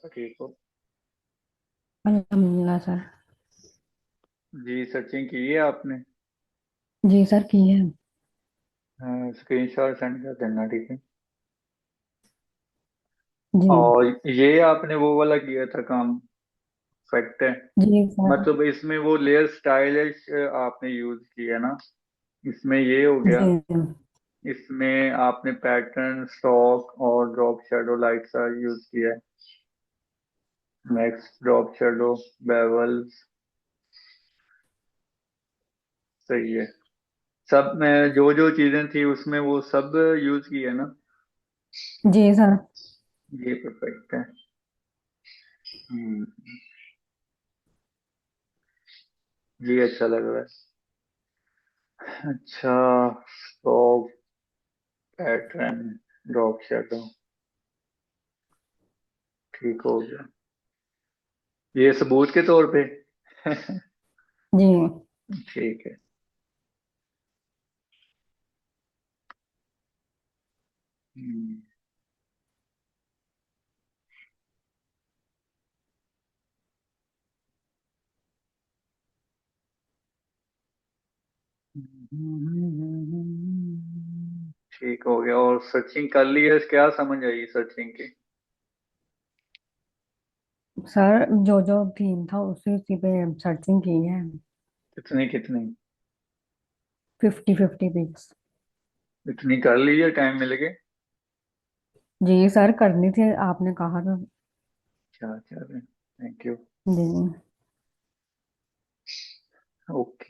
ठीक हो? अल्हम्दुलिल्लाह सर। जी, सर्चिंग की है आपने? जी सर की है। हाँ, स्क्रीनशॉट सेंड कर देना, ठीक है। जी। और ये आपने वो वाला किया था काम, फैक्ट है? जी सर। मतलब इसमें वो लेयर स्टाइलिश आपने यूज किया ना, इसमें ये हो गया। जी। इसमें आपने पैटर्न, स्टॉक और ड्रॉप शैडो लाइट सा यूज किया है। Max, drop shadow, bevels. सही है। सब में जो जो चीजें थी उसमें वो सब यूज की है ना? जी सर। ये परफेक्ट है। हम्म। ये अच्छा लग रहा है। अच्छा, स्टॉक, पैटर्न, ड्रॉप शैडो, ठीक हो गया। ये सबूत के तौर पे। जी। ठीक है। हम्म। ठीक हो गया। और सर्चिंग कर ली है, क्या समझ आई सर्चिंग की? सर जो जो थीम था उसी उसी पे सर्चिंग की है। कितनी कितनी? 50-50 पिक्स। इतनी कर ली है, टाइम मिल गए? जी सर करनी थी आपने कहा था। क्या क्या? Thank you. जी। ओके।